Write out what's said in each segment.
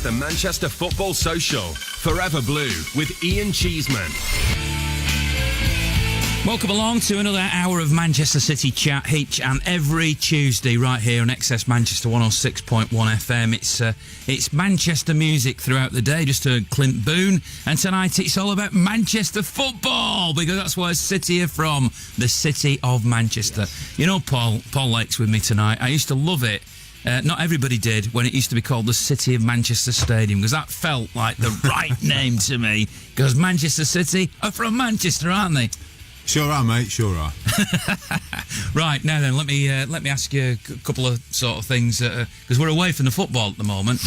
The Manchester Football Social, Forever Blue, with Ian Cheeseman. Welcome along to another hour of Manchester City chat each and every Tuesday right here on XS Manchester 106.1 FM. It's Manchester music throughout the day. Just heard Clint Boone, and tonight it's all about Manchester football because that's where City are from, the city of Manchester. Yes. You know, Paul Lake's with me tonight. I used to love it. Not everybody did when it used to be called the City of Manchester Stadium, because that felt like the right name to me, because Manchester City are from Manchester, aren't they? Sure are, mate, sure are. Right, now then, let me ask you a couple of sort of things, because we're away from the football at the moment.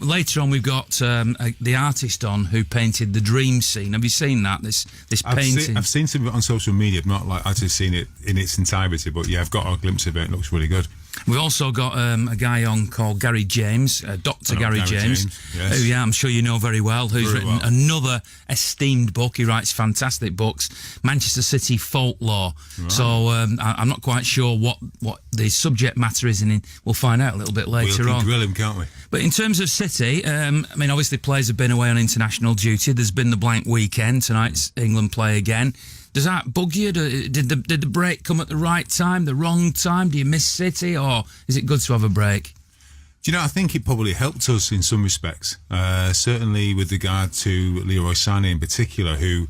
Later on, we've got the artist on who painted the dream scene. Have you seen that, this painting? I've seen some of it on social media. I've not actually seen it in its entirety, but yeah, I've got a glimpse of it. It looks really good. We've also got a guy on called Gary James, Dr. Gary James, yes. who, I'm sure you know very well, who's written another esteemed book. He writes fantastic books, Manchester City Folklore. Right. So I'm not quite sure what the subject matter is, and we'll find out a little bit later on. We'll grill him, can't we? But in terms of City, I mean, obviously players have been away on international duty. There's been the blank weekend. Tonight's England play again. Does that bug you? Did the break come at the right time, the wrong time? Do you miss City, or is it good to have a break? Do you know, I think it probably helped us in some respects. Certainly with regard to Leroy Sané in particular, who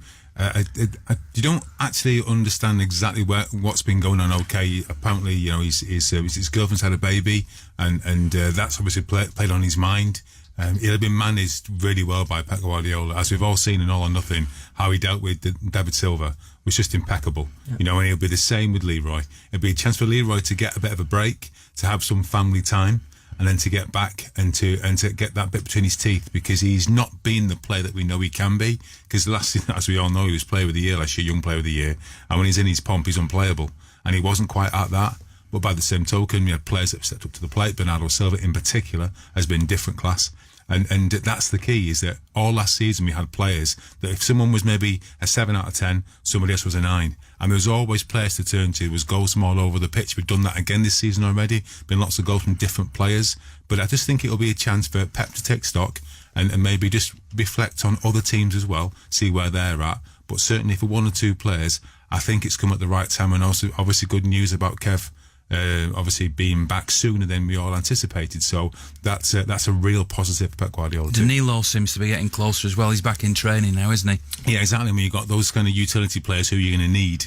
you don't actually understand exactly what's been going on. Okay, apparently, you know, his girlfriend's had a baby, and that's obviously played on his mind. It had been managed really well by Pep Guardiola, as we've all seen in All or Nothing. How he dealt with David Silva was just impeccable. Yeah. You know, and it'll be the same with Leroy. It'll be a chance for Leroy to get a bit of a break, to have some family time, and then to get back and to get that bit between his teeth, because he's not been the player that we know he can be. Because last season, as we all know, he was Player of the Year last year, Young Player of the Year, and when he's in his pomp, he's unplayable, and he wasn't quite at that. But by the same token, we had players that have stepped up to the plate. Bernardo Silva, in particular, has been different class. And that's the key, is that all last season we had players that if someone was maybe a 7 out of 10, somebody else was a 9. And there was always players to turn to. There was goals from all over the pitch. We've done that again this season already. Been lots of goals from different players. But I just think it'll be a chance for Pep to take stock and maybe just reflect on other teams as well, see where they're at. But certainly for one or two players, I think it's come at the right time. And also, obviously, good news about Kev. Obviously being back sooner than we all anticipated, so that's a real positive for Pep Guardiola. Danilo seems to be getting closer as well. He's back in training now, isn't he? Yeah, exactly. I mean, you've got those kind of utility players who you're going to need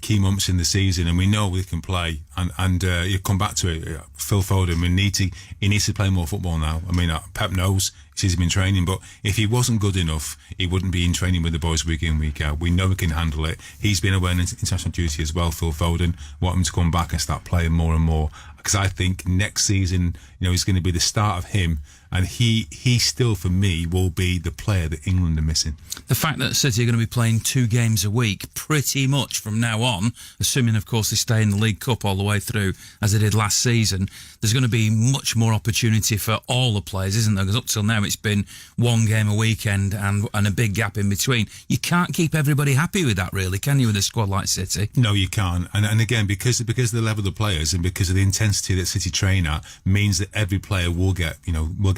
key months in the season, and we know we can play. And you come back to it, Phil Foden. He needs to play more football now. I mean, Pep knows he's been training, but if he wasn't good enough, he wouldn't be in training with the boys week in, week out. We know he can handle it. He's been away on international duty as well, Phil Foden. Want him to come back and start playing more and more, because I think next season, you know, is going to be the start of him, and he still, for me, will be the player that England are missing. The fact that City are going to be playing 2 games a week pretty much from now on, assuming, of course, they stay in the League Cup all the way through, as they did last season, there's going to be much more opportunity for all the players, isn't there? Because up till now, it's been 1 game a weekend and a big gap in between. You can't keep everybody happy with that, really, can you, with a squad like City? No, you can't. And again, because of the level of the players and because of the intensity that City train at, means that every player will get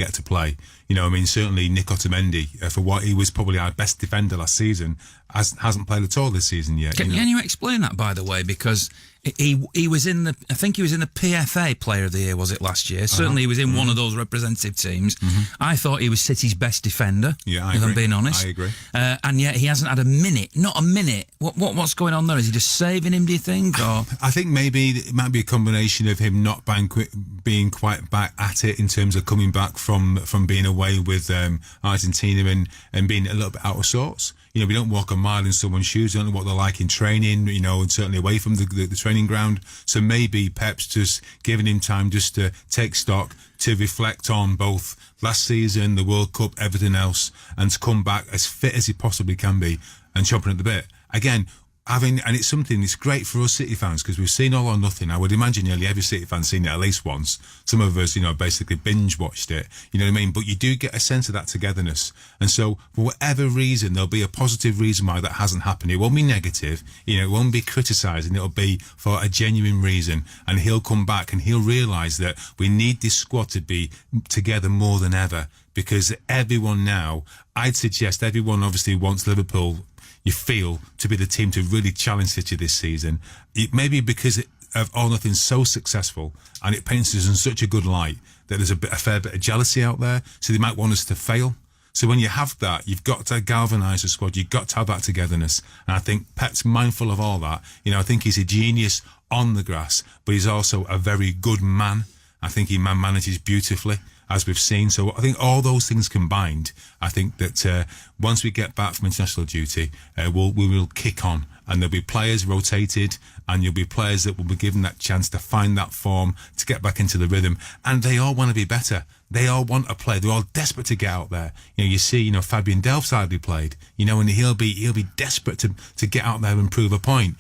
to play. You know, I mean, certainly Nick Otamendi, for what he was probably our best defender last season, hasn't played at all this season yet. Can you explain that, by the way? Because he was in the, I think he was in the PFA Player of the Year, was it, last year? Certainly he was in one of those representative teams. I thought he was City's best defender, if I'm being honest. I agree. And yet he hasn't had a minute, not a minute. What's going on there? Is he just saving him, do you think? Or? I think maybe it might be a combination of him not being quite back at it in terms of coming back from being away with Argentina and being a little bit out of sorts. You know, we don't walk a mile in someone's shoes. We don't know what they're like in training, you know, and certainly away from the training ground. So maybe Pep's just giving him time just to take stock, to reflect on both last season, the World Cup, everything else, and to come back as fit as he possibly can be and chomping at the bit. Again, and it's something that's great for us City fans, because we've seen All or Nothing. I would imagine nearly every City fan's seen it at least once. Some of us, you know, basically binge watched it. You know what I mean? But you do get a sense of that togetherness. And so, for whatever reason, there'll be a positive reason why that hasn't happened. It won't be negative. You know, it won't be criticising. It'll be for a genuine reason. And he'll come back and he'll realise that we need this squad to be together more than ever, because everyone now, I'd suggest everyone obviously wants Liverpool, you feel, to be the team to really challenge City this season. It may be because of all nothing so successful, and it paints us in such a good light that there's a fair bit of jealousy out there, so they might want us to fail. So when you have that, you've got to galvanise the squad. You've got to have that togetherness. And I think Pep's mindful of all that. I think he's a genius on the grass, but he's also a very good man. I think he manages beautifully, as we've seen. So I think all those things combined, I think that once we get back from international duty, we will kick on. And there'll be players rotated, and you'll be players that will be given that chance to find that form, to get back into the rhythm. And they all want to be better. They all want to play. They're all desperate to get out there. You see, Fabian Delph's hardly played, and he'll be desperate to get out there and prove a point.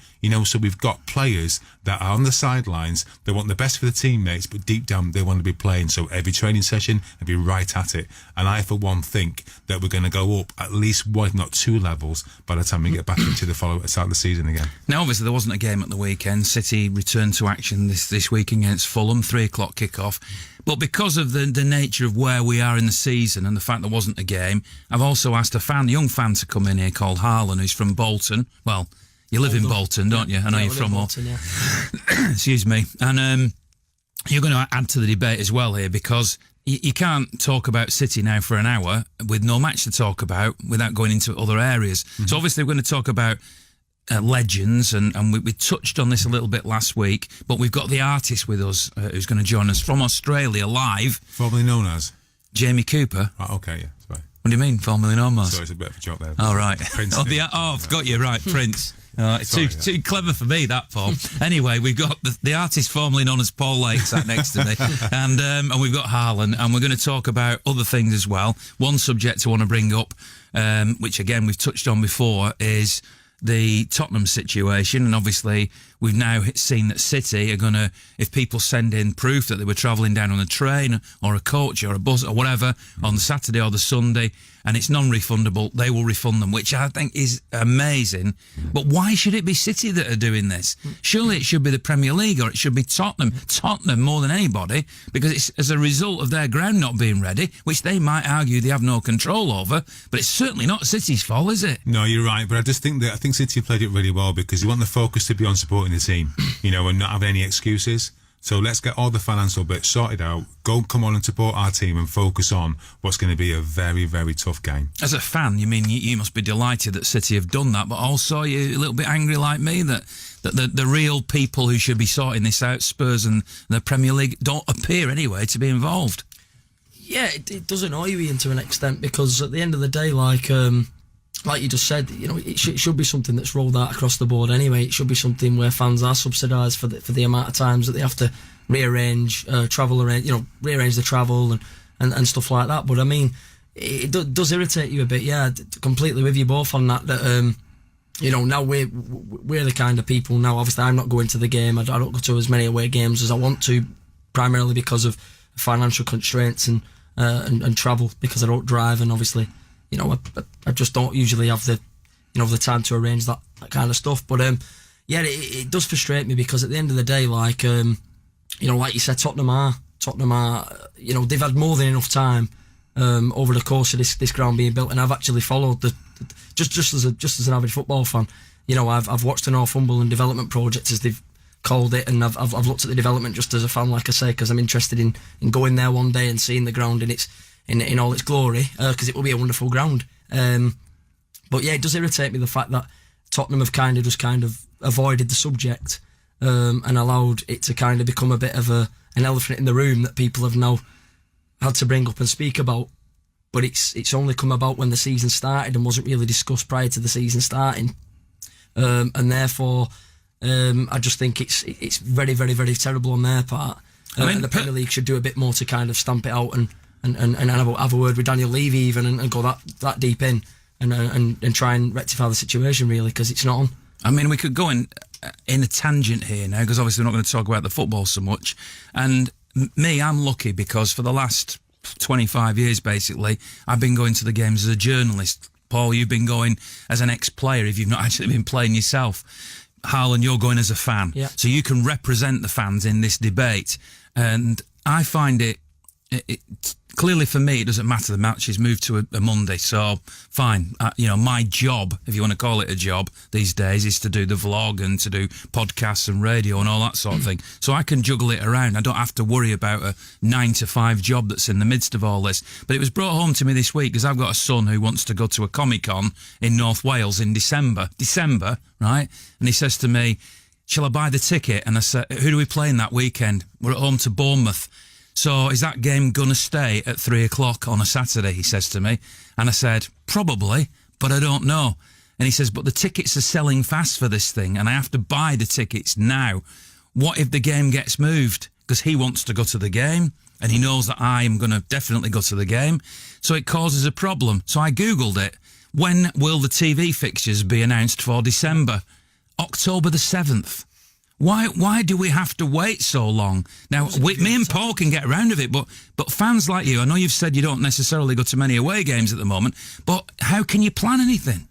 So we've got players that are on the sidelines. They want the best for the teammates, but deep down they want to be playing. So every training session, they'll be right at it. And I, for one, think that we're going to go up at least one, if not two levels by the time we get back into the start of the season again. Now, obviously, there wasn't a game at the weekend. City returned to action this week against Fulham, 3:00 kickoff. But because of the nature of where we are in the season and the fact there wasn't a game, I've also asked a young fan to come in here called Harlan, who's from Bolton. Well, you live in Bolton, don't you? I know you're from Bolton, yeah. Excuse me. And you're going to add to the debate as well here, because you can't talk about City now for an hour with no match to talk about without going into other areas. Mm-hmm. So obviously we're going to talk about legends, and we touched on this a little bit last week, but we've got the artist with us who's going to join us from Australia live. Formerly known as? Jamie Cooper. Oh, okay, yeah, sorry. What do you mean, formerly known as? Sorry, it's a bit of a joke there. Oh, right. Prince. I've got you right, Prince. It's Sorry, too clever for me, that, Paul. Anyway, we've got the artist formerly known as Paul Lake sat next to me, and we've got Harlan, and we're going to talk about other things as well. One subject I want to bring up, which again we've touched on before, is the Tottenham situation. And obviously we've now seen that City are going to, if people send in proof that they were travelling down on a train or a coach or a bus or whatever on the Saturday or the Sunday, and it's non-refundable, they will refund them, which I think is amazing. But why should it be City that are doing this? Surely it should be the Premier League, or it should be Tottenham more than anybody, because it's as a result of their ground not being ready, which they might argue they have no control over, but it's certainly not City's fault, is it? No, you're right, but I think City played it really well, because you want the focus to be on supporting the team, and not having any excuses. So let's get all the financial bits sorted out, come on and support our team and focus on what's going to be a very, very tough game. As a fan, you must be delighted that City have done that, but also you're a little bit angry like me that the real people who should be sorting this out, Spurs and the Premier League, don't appear anyway to be involved. Yeah, it does annoy you, Ian, to an extent, because at the end of the day, like you just said, it should be something that's rolled out across the board anyway. It should be something where fans are subsidised for the amount of times that they have to rearrange rearrange the travel and stuff like that. But I mean, it does irritate you a bit. Yeah, completely with you both on that. That now we're the kind of people now. Obviously, I'm not going to the game. I don't go to as many away games as I want to, primarily because of financial constraints and travel, because I don't drive, and obviously, I just don't usually have the time to arrange that kind of stuff. But it does frustrate me, because at the end of the day, like you said, Tottenham are they've had more than enough time over the course of this ground being built, and I've actually followed just as an average football fan. I've watched the Northumberland development project, as they've called it, and I've looked at the development just as a fan, like I say, because I'm interested in going there one day and seeing the ground in all its glory, because it will be a wonderful ground. But yeah, it does irritate me, the fact that Tottenham have kind of avoided the subject and allowed it to kind of become a bit of an elephant in the room that people have now had to bring up and speak about. But it's only come about when the season started and wasn't really discussed prior to the season starting, and therefore I just think it's very, very, very terrible on their part. And the Premier League should do a bit more to kind of stamp it out and have a word with Daniel Levy even, and go that deep in and try and rectify the situation, really, because it's not on. I mean, we could go in a tangent here now, because obviously we're not going to talk about the football so much. And I'm lucky, because for the last 25 years, basically, I've been going to the games as a journalist. Paul, you've been going as an ex-player if you've not actually been playing yourself. Harlan, you're going as a fan. Yeah. So you can represent the fans in this debate. And I find it clearly for me, it doesn't matter. The match is moved to a Monday, so fine. My job, if you want to call it a job these days, is to do the vlog and to do podcasts and radio and all that sort of thing. So I can juggle it around. I don't have to worry about a 9-to-5 job that's in the midst of all this. But it was brought home to me this week because I've got a son who wants to go to a Comic-Con in North Wales in December, right? And he says to me, shall I buy the ticket? And I said, who do we play in that weekend? We're at home to Bournemouth. So is that game going to stay at 3:00 on a Saturday, he says to me. And I said, probably, but I don't know. And he says, but the tickets are selling fast for this thing and I have to buy the tickets now. What if the game gets moved? Because he wants to go to the game and he knows that I am going to definitely go to the game. So it causes a problem. So I Googled it. When will the TV fixtures be announced for December? October the 7th. Why do we have to wait so long? Now, me and Paul can get around of it, but fans like you, I know you've said you don't necessarily go to many away games at the moment, but how can you plan anything?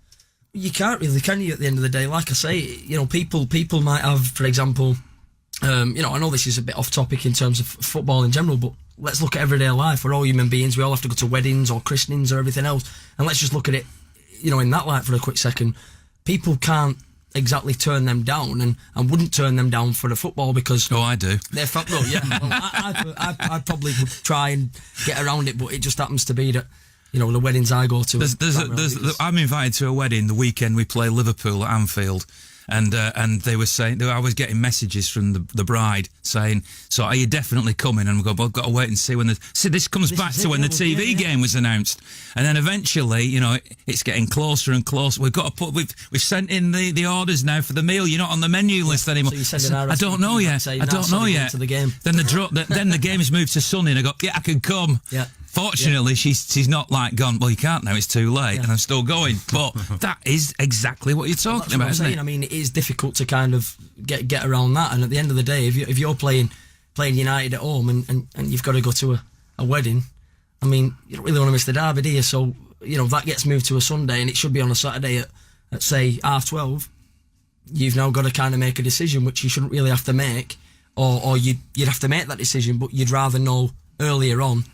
You can't really, can you, at the end of the day? Like I say, people might have, for example, I know this is a bit off topic in terms of football in general, but let's look at everyday life. We're all human beings. We all have to go to weddings or christenings or everything else. And let's just look at it, in that light for a quick second. People can't exactly turn them down and wouldn't turn them down for the football because I do. They're well, yeah. Well, I probably would try and get around it, but it just happens to be that the weddings I go to. I'm invited to a wedding the weekend we play Liverpool at Anfield. And they were saying, I was getting messages from the bride saying, so are you definitely coming? And we go, well, I've got to wait and see when this comes back to when the TV game was announced. And then eventually, it's getting closer and closer. We've sent in the orders now for the meal. You're not on the menu list anymore. So I don't know yet. I don't know yet. To the game. Then the game is moved to Sunday and I go, yeah, I can come. Yeah. Fortunately, she's not like gone, well, you can't now, it's too late, and I'm still going. But that is exactly what you're talking about, isn't it? I mean, it is difficult to kind of get around that. And at the end of the day, if you're playing United at home and you've got to go to a wedding, I mean, you don't really want to miss the derby, do you? So, that gets moved to a Sunday and it should be on a Saturday at say, 12:30. You've now got to kind of make a decision, which you shouldn't really have to make, or you'd have to make that decision, but you'd rather know earlier on,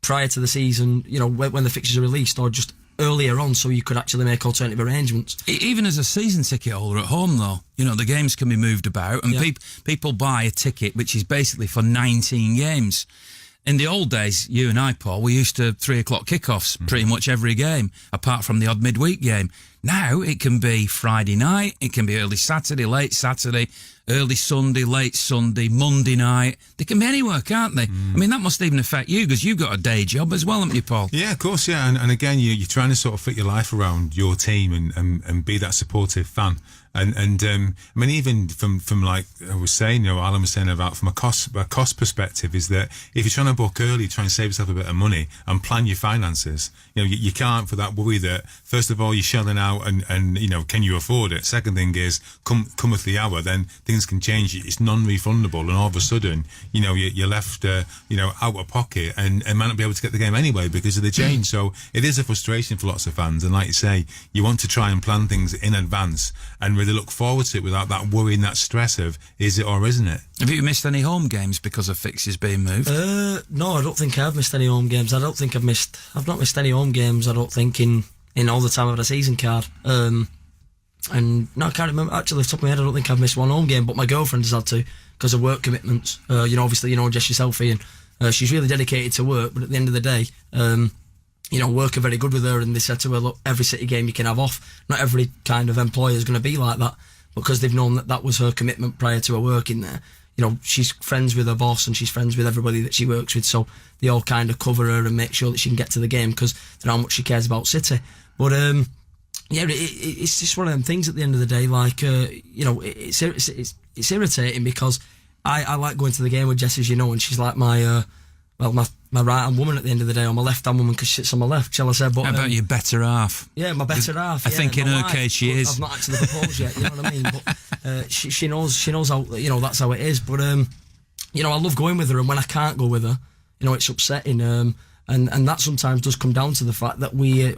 prior to the season, when the fixtures are released, or just earlier on, so you could actually make alternative arrangements. Even as a season ticket holder at home, though, the games can be moved about, and people buy a ticket which is basically for 19 games. In the old days, you and I, Paul, we used to 3:00 kickoffs pretty much every game, apart from the odd midweek game. Now it can be Friday night, it can be early Saturday, late Saturday, early Sunday, late Sunday, Monday night. They can be anywhere, can't they? I mean, that must even affect you because you've got a day job as well, haven't you, Paul? Yeah, of course, yeah. And again, you're trying to sort of fit your life around your team and be that supportive fan. And I mean, even from like I was saying, Alan was saying about from a cost perspective, is that if you're trying to book early, try and save yourself a bit of money and plan your finances. You can't for that worry that first of all you're shelling out and can you afford it? Second thing is cometh the hour, then things can change. It's non-refundable, and all of a sudden you're left out of pocket and might not be able to get the game anyway because of the change. So it is a frustration for lots of fans, and like you say, you want to try and plan things in advance and really look forward to it without that worry and that stress of is it or isn't it. Have you missed any home games because of fixtures being moved? No, I don't think I've missed any home games. I've not missed any home games, I don't think, in all the time I've had a season card. And no, I can't remember, actually off the top of my head, I don't think I've missed one home game, but my girlfriend has had to because of work commitments. Obviously, just yourself, Ian, she's really dedicated to work, but at the end of the day, work are very good with her, and they said to her, look, every City game you can have off. Not every kind of employer is going to be like that, because they've known that was her commitment prior to her working there. She's friends with her boss and she's friends with everybody that she works with, so they all kind of cover her and make sure that she can get to the game because they know how much she cares about City. But it's just one of them things at the end of the day, like it's irritating because I like going to the game with Jess, as you know, and she's like my right hand woman at the end of the day, or my left hand woman because she sits on my left, shall I say? But how about your better half? Yeah, my better half. I think in her case she is. I've not actually proposed yet, you know what I mean? But she knows how that's how it is. But I love going with her, and when I can't go with her, it's upsetting. And that sometimes does come down to the fact that we're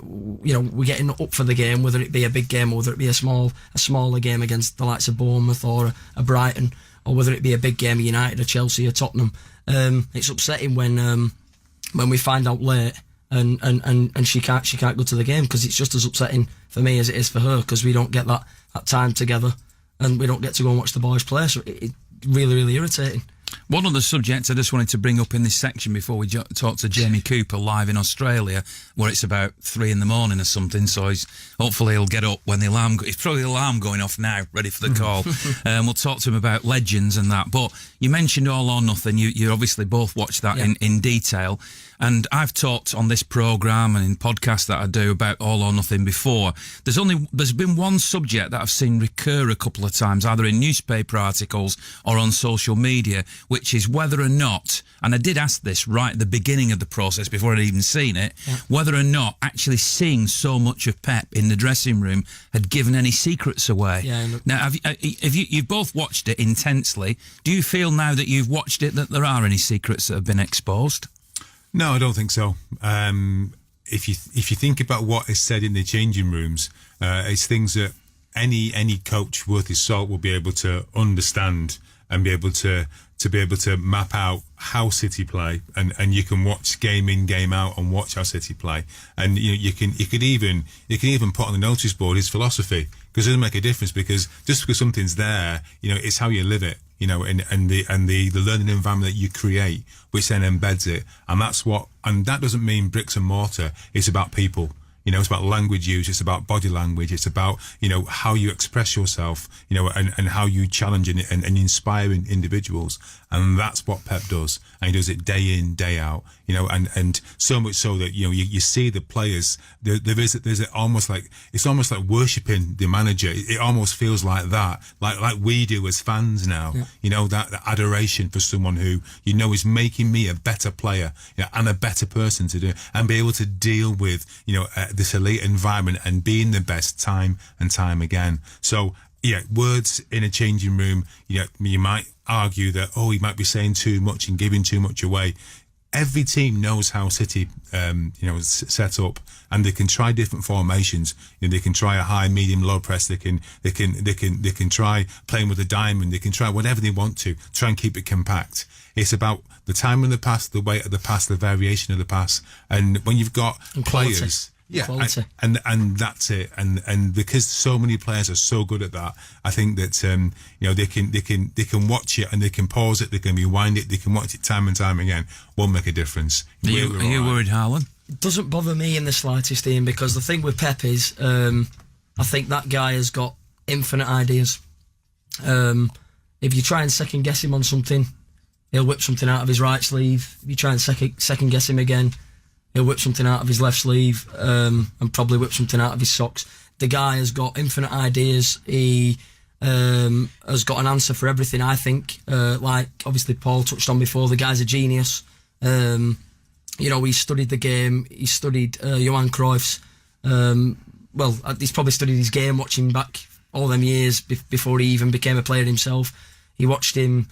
getting up for the game, whether it be a big game or whether it be a smaller game against the likes of Bournemouth or a Brighton, or whether it be a big game of United or Chelsea or Tottenham. It's upsetting when when we find out late and she can't go to the game, because it's just as upsetting for me as it is for her, because we don't get that time together and we don't get to go and watch the boys play. So it's really, really irritating. One other subject I just wanted to bring up in this section before we talk to Jamie Cooper live in Australia, where it's about 3 a.m. or something, so hopefully he'll get up when the alarm... It's probably the alarm going off now, ready for the call. We'll talk to him about legends and that. But you mentioned All or Nothing. You obviously both watched that in detail. And I've talked on this programme and in podcasts that I do about All or Nothing before. There's been one subject that I've seen recur a couple of times, either in newspaper articles or on social media, which is whether or not, and I did ask this right at the beginning of the process before I'd even seen it, whether or not actually seeing so much of Pep in the dressing room had given any secrets away. Now, you've both watched it intensely. Do you feel now that you've watched it that there are any secrets that have been exposed? No, I don't think so. If you think about what is said in the changing rooms, it's things that any coach worth his salt will be able to understand and be able to map out how City play, and you can watch game in, game out and watch how City play, and you could even put on the notice board his philosophy, because it doesn't make a difference, because just because something's there, it's how you live it, and the learning environment that you create, which then embeds it, and that doesn't mean bricks and mortar. It's about people. It's about language use. It's about body language. It's about, how you express yourself, and how you challenge and inspire individuals. And that's what Pep does. And he does it day in, day out, and so much so that, you see the players, there's almost like worshipping the manager. It almost feels like that, like we do as fans now, that adoration for someone who, is making me a better player, and a better person to do, and be able to deal with, this elite environment and being the best time and time again. So, words in a changing room, you might argue that, he might be saying too much and giving too much away. Every team knows how City, set up, and they can try different formations. They can try a high, medium, low press. They can try playing with a diamond. They can try whatever they want to try and keep it compact. It's about the time of the pass, the weight of the pass, the variation of the pass, and when you've got players. And that's it. And because so many players are so good at that, I think that they can watch it and they can pause it, they can rewind it, they can watch it time and time again. Won't make a difference. Are you worried, Harlan? It doesn't bother me in the slightest, Ian, because the thing with Pep is, I think that guy has got infinite ideas. If you try and second guess him on something, he'll whip something out of his right sleeve. If you try and second guess him again, he'll whip something out of his left sleeve, and probably whip something out of his socks. The guy has got infinite ideas. He has got an answer for everything, I think. Like, obviously, Paul touched on before, the guy's a genius. He studied the game. He studied Johan Cruyff's. He's probably studied his game, watching back all them years before he even became a player himself. He watched him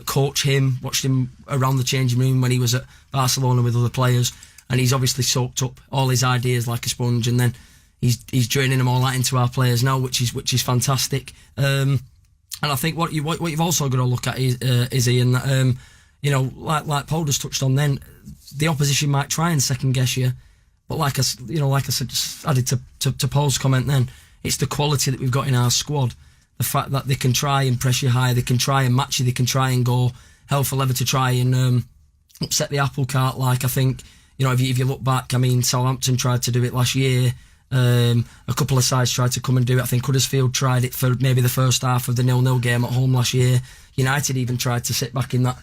coach him, watched him around the changing room when he was at Barcelona with other players. And he's obviously soaked up all his ideas like a sponge, and then he's draining them all out into our players now, which is fantastic. And I think what you've also got to look at is Ian, that like Paul just touched on. Then the opposition might try and second guess you, but like I said, just added to Paul's comment. Then it's the quality that we've got in our squad. The fact that they can try and press you high, they can try and match you, they can try and go hell for leather to try and upset the apple cart. Like, I think, if you look back, Southampton tried to do it last year. A couple of sides tried to come and do it. I think Huddersfield tried it for maybe the first half of the 0-0 game at home last year. United even tried to sit back in that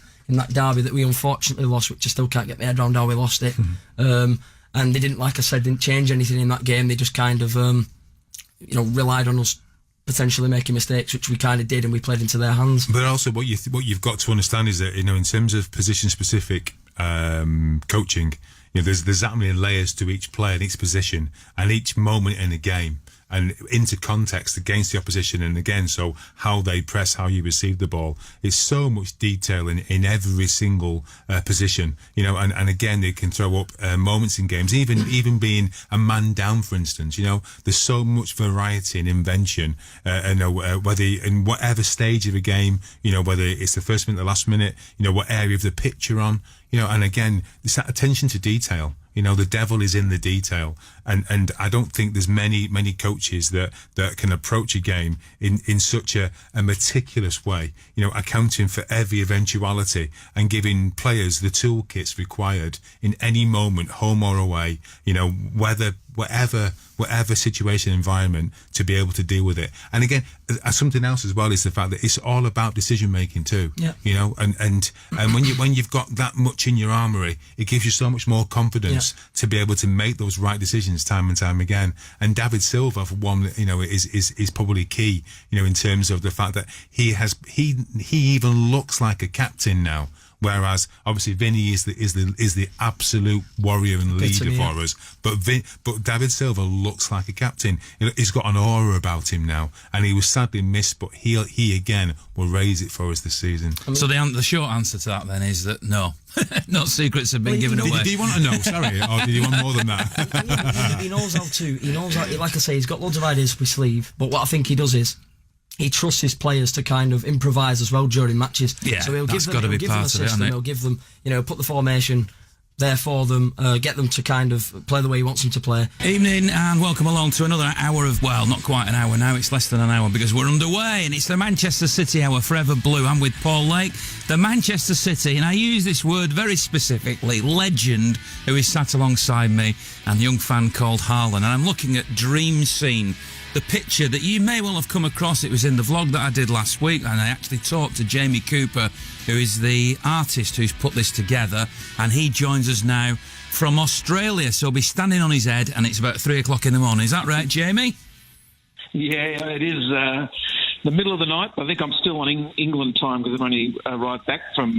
derby that we unfortunately lost, which I still can't get my head around how we lost it. And they didn't change anything in that game. They just kind of, relied on us potentially making mistakes, which we kind of did, and we played into their hands. But also, what you've got to understand is that, in terms of position specific coaching, there's that many layers to each player and each position and each moment in a game. and into context against the opposition, and again, so how they press, how you receive the ball. It's so much detail in every single position, and again, they can throw up moments in games, even being a man down, for instance. There's so much variety and invention, whether in whatever stage of a game, whether it's the first minute, the last minute, what area of the pitch you're on, and again, it's that attention to detail. The devil is in the detail, and I don't think there's many coaches that can approach a game in such a meticulous way, accounting for every eventuality and giving players the toolkits required in any moment, home or away, whatever situation, environment, to be able to deal with it. And again, something else as well is the fact that it's all about decision making too. Yeah. And when you've got that much in your armory, it gives you so much more confidence to be able to make those right decisions time and time again. And David Silva, for one, is probably key, in terms of the fact that he even looks like a captain now. Whereas obviously Vinny is the absolute warrior and leader for us, but David Silva looks like a captain. He's got an aura about him now, and he was sadly missed, but he again will raise it for us this season. So the short answer to that then is that no, no secrets have been given away. Do you want to know? Sorry, or do you want more than that? He knows how to. He knows how. Like I say, he's got loads of ideas up his sleeve. But what I think he does is, he trusts his players to kind of improvise as well during matches. Yeah, so he'll give them part a of it, system. He'll give them, put the formation there for them, get them to kind of play the way he wants them to play. Evening and welcome along to another hour of, well, not quite an hour now, it's less than an hour because we're underway, and it's the Manchester City Hour, Forever Blue. I'm with Paul Lake, the Manchester City, and I use this word very specifically, legend, who is sat alongside me, and a young fan called Harlan, and I'm looking at Dream Scene, the picture that you may well have come across. It was in the vlog that I did last week, and I actually talked to Jamie Cooper, who is the artist who's put this together, and he joins us now from Australia, so he'll be standing on his head, and it's about 3 o'clock in the morning. Is that right, Jamie? Yeah, it is the middle of the night. I think I'm still on England time because I'm only arrived back from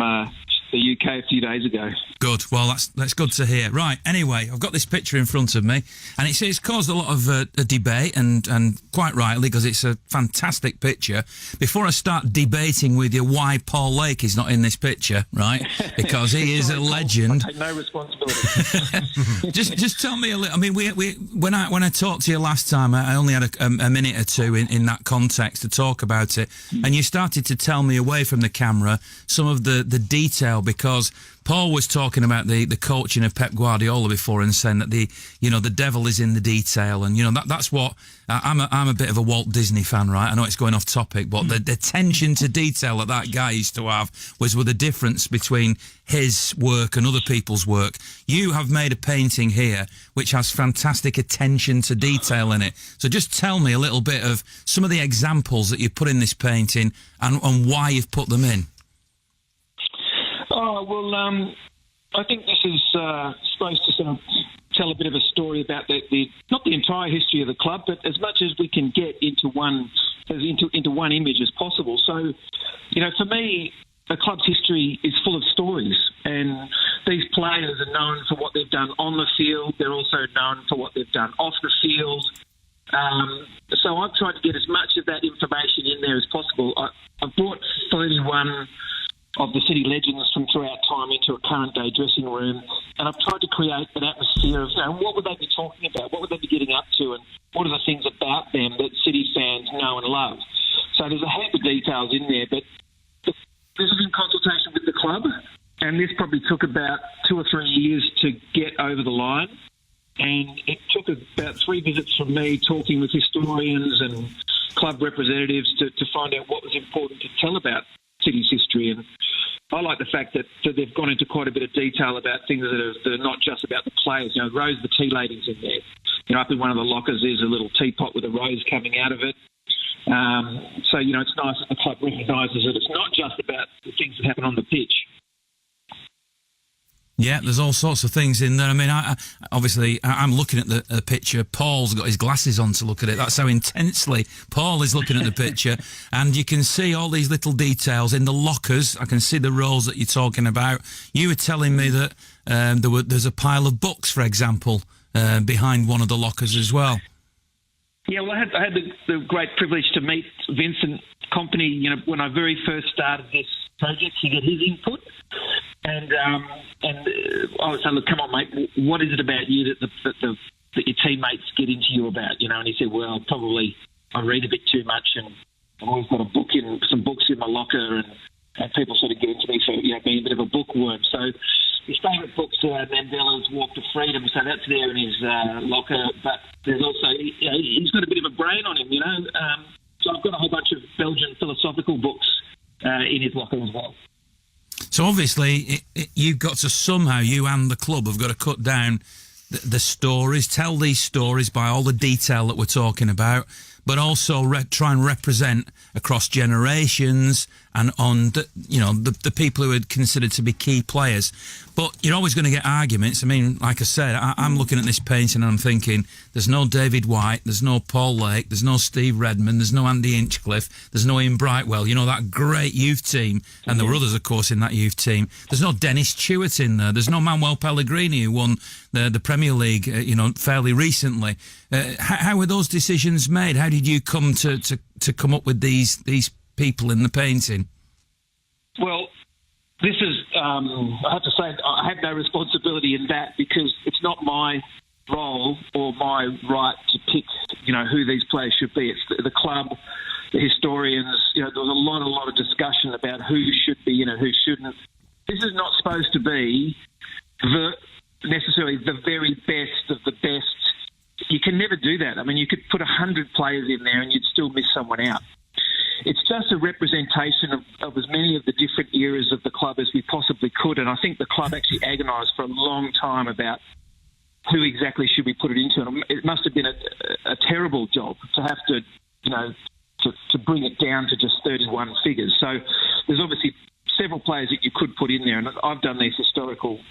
the UK a few days ago. Good. Well, that's good to hear. Right. Anyway, I've got this picture in front of me, and it's caused a lot of a debate, and quite rightly, because it's a fantastic picture. Before I start debating with you why Paul Lake is not in this picture, right? Because he is a legend. I take no responsibility. just tell me a little. I mean, when I talked to you last time, I only had a minute or two in that context to talk about it, and you started to tell me away from the camera some of the detail, because Paul was talking about the coaching of Pep Guardiola before, and saying that the devil is in the detail, and that's what I'm a bit of a Walt Disney fan, right? I know it's going off topic, but the attention to detail that guy used to have was with the difference between his work and other people's work. You have made a painting here which has fantastic attention to detail in it. So just tell me a little bit of some of the examples that you put in this painting and why you've put them in. Oh, well, I think this is supposed to sort of tell a bit of a story about the not the entire history of the club, but as much as we can get into one image as possible. So, for me, the club's history is full of stories, and these players are known for what they've done on the field. They're also known for what they've done off the field. So I've tried to get as much of that information in there as possible. I've brought 31 of the City legends from throughout time into a current day dressing room, and I've tried to create an atmosphere of, what would they be talking about, what would they be getting up to, and what are the things about them that City fans know and love. So there's a heap of details in there, but this is in consultation with the club, and this probably took about 2 or 3 years to get over the line, and it took about 3 visits from me talking with historians and club representatives to find out what was important to tell about City's history. And I like the fact that they've gone into quite a bit of detail about things that are not just about the players. Rose the tea ladies in there. Up in one of the lockers there's a little teapot with a rose coming out of it. So it's nice that the club recognises that it's not just about the things that happen on the pitch. Yeah, there's all sorts of things in there. I mean, I'm looking at the picture. Paul's got his glasses on to look at it. That's how intensely Paul is looking at the picture. And you can see all these little details in the lockers. I can see the rows that you're talking about. You were telling me that there's a pile of books, for example, behind one of the lockers as well. Yeah, well, I had the great privilege to meet Vincent Kompany, when I very first started this project, to get his input. And I was saying, look, come on, mate, what is it about you that your teammates get into you about, And he said, well, probably I read a bit too much, and I've always got some books in my locker, and people sort of get into me for being a bit of a bookworm. So his favourite book's Mandela's Walk to Freedom, so that's there in his locker. But there's also, he's got a bit of a brain on him, So I've got a whole bunch of Belgian philosophical books in his locker as well. So obviously, you've got to somehow, you and the club have got to cut down the stories, tell these stories by all the detail that we're talking about, but also try and represent across generations and on the people who are considered to be key players. But you're always going to get arguments. I mean, like I said, I'm looking at this painting and I'm thinking, there's no David White, there's no Paul Lake, there's no Steve Redmond, there's no Andy Hinchcliffe, there's no Ian Brightwell, that great youth team, and there were others, of course, in that youth team. There's no Dennis Chewett in there. There's no Manuel Pellegrini, who won the Premier League, fairly recently. How were those decisions made? How did you come to come up with these people in the painting? Well, this is, I have to say, I have no responsibility in that, because it's not my role or my right to pick, who these players should be. It's the club, the historians. There was a lot of discussion about who should be and who shouldn't. This is not supposed to be necessarily the very best of the best. You can never do that. I mean, you could put 100 players in there and you'd still miss someone out. It's just a representation of as many of the different eras of the club as we possibly could. And I think the club actually agonised for a long time about who exactly should we put it into. And it must have been a terrible job to have to, to bring it down to just 31 figures. So there's obviously several players that you could put in there. And I've done these historical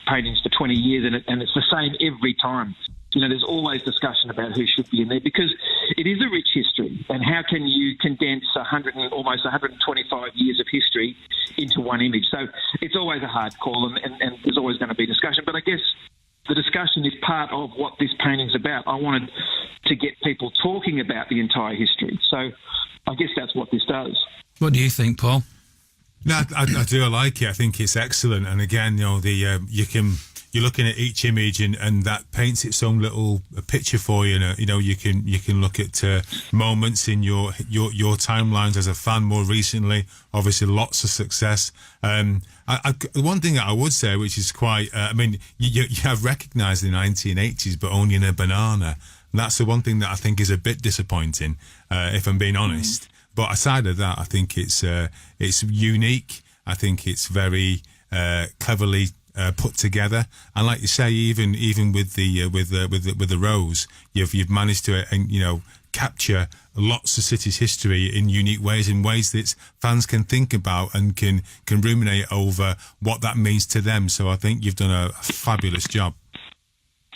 paintings for 20 years, and it's the same every time. There's always discussion about who should be in there, because it is a rich history. And how can you condense almost 125 years of history into one image? So it's always a hard call, and there's always going to be discussion. But I guess the discussion is part of what this painting's about. I wanted to get people talking about the entire history. So I guess that's what this does. What do you think, Paul? No, I do. I like it. I think it's excellent. And again, you're looking at each image, and that paints its own little picture for you. You can look at moments in your timelines as a fan more recently. Obviously, lots of success. One thing that I would say, which is quite, you have recognised the 1980s, but only in a banana. And that's the one thing that I think is a bit disappointing, if I'm being honest. But aside of that, I think it's unique. I think it's very cleverly put together, and like you say, even with the rose, you've managed to capture lots of City's history in unique ways, in ways that fans can think about and can ruminate over what that means to them. So I think you've done a fabulous job.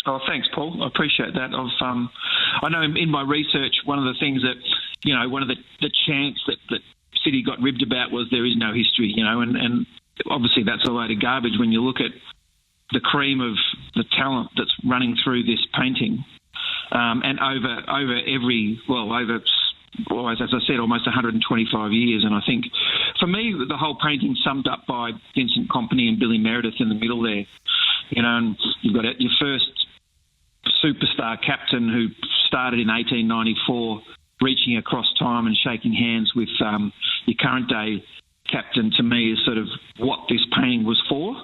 Oh, thanks, Paul. I appreciate that. I know in my research, one of the things that, one of the chants that City got ribbed about was there is no history, and obviously that's a load of garbage when you look at the cream of the talent that's running through this painting, and over as I said, almost 125 years. And I think for me, the whole painting summed up by Vincent Kompany and Billy Meredith in the middle there, and you've got your first superstar captain who started in 1894, reaching across time and shaking hands with your current day captain. To me, is sort of what this painting was for.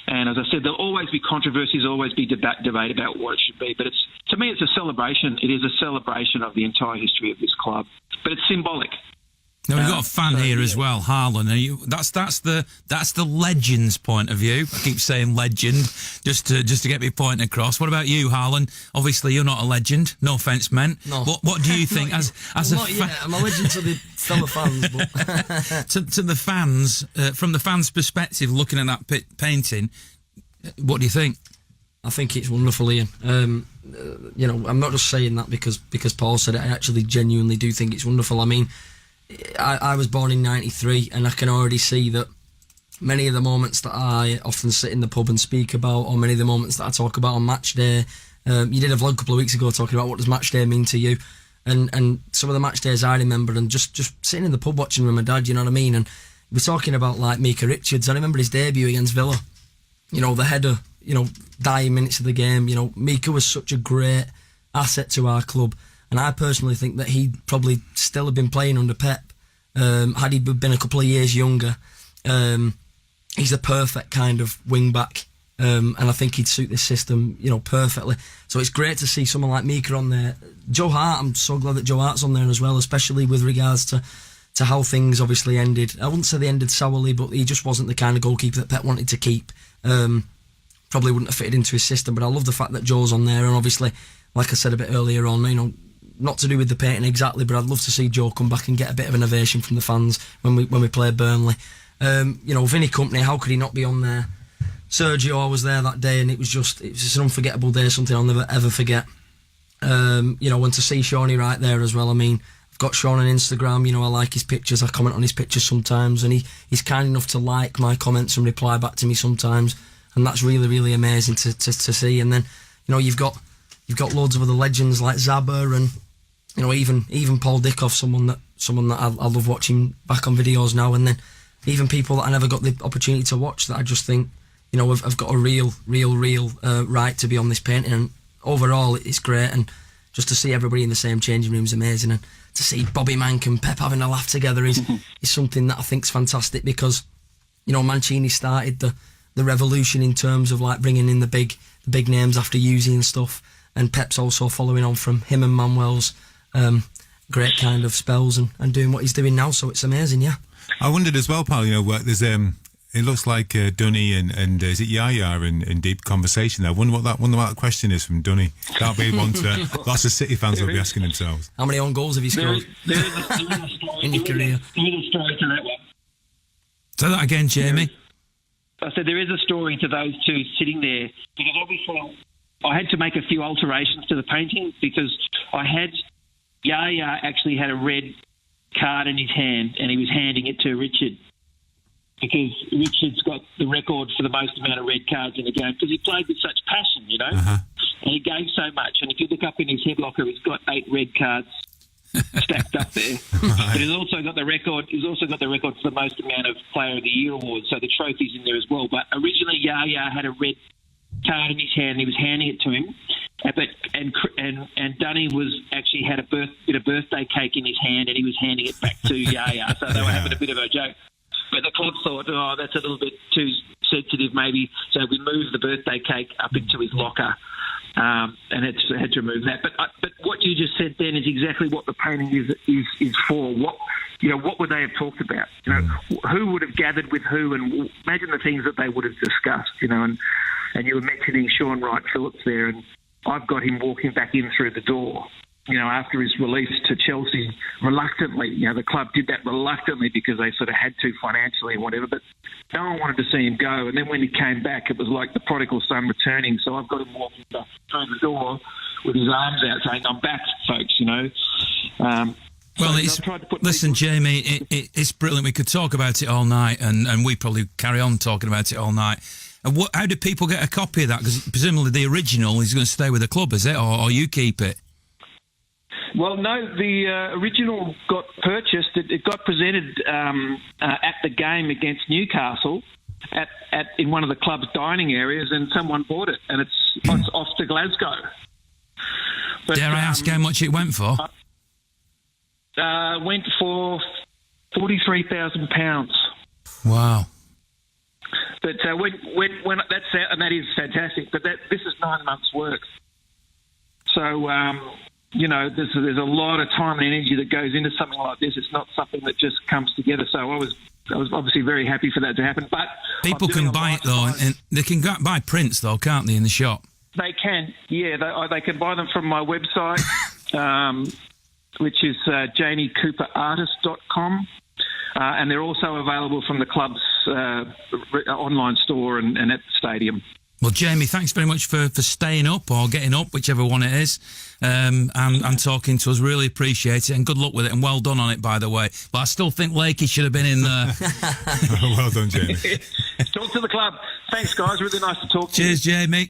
And as I said, there'll always be controversies, always be debate about what it should be. But to me, it's a celebration. It is a celebration of the entire history of this club. But it's symbolic. Now we've got a fan here as well, Harlan. That's the legend's point of view. I keep saying legend just to get my point across. What about you, Harlan? Obviously, you're not a legend. No offence meant. No. What do you think I'm a legend to the fellow fans, but to the fans, from the fans' perspective, looking at that painting, what do you think? I think it's wonderful, Ian. I'm not just saying that because Paul said it. I actually genuinely do think it's wonderful. I mean, I was born in 93, and I can already see that many of the moments that I often sit in the pub and speak about, or many of the moments that I talk about on match day, you did a vlog a couple of weeks ago talking about what does match day mean to you. and some of the match days I remember, and just sitting in the pub watching with my dad, you know what I mean? And we're talking about like Micah Richards. I remember his debut against Villa. You know, the header, you know, dying minutes of the game. You know, Micah was such a great asset to our club, and I personally think that he'd probably still have been playing under Pep had he been a couple of years younger. He's a perfect kind of wing back, and I think he'd suit this system, you know, perfectly. So it's great to see someone like Micah on there. Joe Hart, I'm so glad that Joe Hart's on there as well, especially with regards to how things obviously ended. I wouldn't say they ended sourly, but he just wasn't the kind of goalkeeper that Pep wanted to keep. Probably wouldn't have fitted into his system, but I love the fact that Joe's on there, and obviously, like I said a bit earlier on, you know, not to do with the painting exactly, but I'd love to see Joe come back and get a bit of an ovation from the fans when we play Burnley. You know, Vinny Company, how could he not be on there? Sergio, I was there that day, and it was just an unforgettable day, something I'll never ever forget. You know, and to see Shawnee right there as well. I mean, I've got Sean on Instagram, you know, I like his pictures, I comment on his pictures sometimes, and he's kind enough to like my comments and reply back to me sometimes, and that's really, really amazing to see. And then, you know, you've got loads of other legends like Zabba, and you know, even Paul Dickoff, someone that I love watching back on videos now, and then even people that I never got the opportunity to watch that I just think, you know, have got a real right to be on this painting. And overall, it's great, and just to see everybody in the same changing room is amazing, and to see Bobby Mank and Pep having a laugh together is something that I think's fantastic, because, you know, Mancini started the revolution in terms of like bringing in the big names after Uzi and stuff, and Pep's also following on from him and Manuel's great kind of spells and doing what he's doing now, so it's amazing. Yeah, I wondered as well, pal, you know, there's it looks like Dunny and is it Yaya in deep conversation there. I wonder what that question is from Dunny. That'll be one to lots of City fans will be asking themselves. How many own goals have you scored There is a story in your career? There is a story to that one. Say that again, Jamie. I said there is a story to those two sitting there, because obviously I had to make a few alterations to the painting, because Yaya actually had a red card in his hand, and he was handing it to Richard, because Richard's got the record for the most amount of red cards in a game, because he played with such passion, you know, and he gave so much. And if you look up in his head locker, he's got 8 red cards stacked up there. But he's also got the record. He's also got the record for the most amount of Player of the Year awards, so the trophy's in there as well. But originally, Yaya had a red card in his hand, and he was handing it to him. And Dunny actually had a bit of birthday cake in his hand, and he was handing it back to Yaya. So they were having a bit of a joke. But the club thought, oh, that's a little bit too sensitive, maybe. So we moved the birthday cake up into his locker, and had to remove that. But what you just said then is exactly what the painting is for. What would they have talked about? You know, who would have gathered with who, and imagine the things that they would have discussed. You know, and you were mentioning Sean Wright Phillips there, and I've got him walking back in through the door, you know, after his release to Chelsea reluctantly. You know, the club did that reluctantly because they sort of had to financially and whatever, but no one wanted to see him go. And then when he came back, it was like the prodigal son returning. So I've got him walking back through the door with his arms out saying, I'm back, folks, you know. Well, listen, Jamie, it's brilliant. We could talk about it all night, and we probably carry on talking about it all night. And how do people get a copy of that? Because presumably the original is going to stay with the club, is it? Or you keep it? Well, no, the original got purchased. It got presented at the game against Newcastle in one of the club's dining areas, and someone bought it, and it's off to Glasgow. But, dare I ask how much it went for? Went for £43,000. Wow. But when that's out, and that is fantastic. But this is 9 months' work. So you know, there's a lot of time and energy that goes into something like this. It's not something that just comes together. So I was obviously very happy for that to happen. But people can buy it though, and they can buy prints though, can't they, in the shop? They can, yeah. They can buy them from my website, which is jamiecooperartist.com. And they're also available from the club's online store and at the stadium. Well, Jamie, thanks very much for staying up or getting up, whichever one it is, and talking to us. Really appreciate it, and good luck with it, and well done on it, by the way. But I still think Lakey should have been in there. Well done, Jamie. Talk to the club. Thanks, guys. Really nice to talk to you. Cheers, Jamie.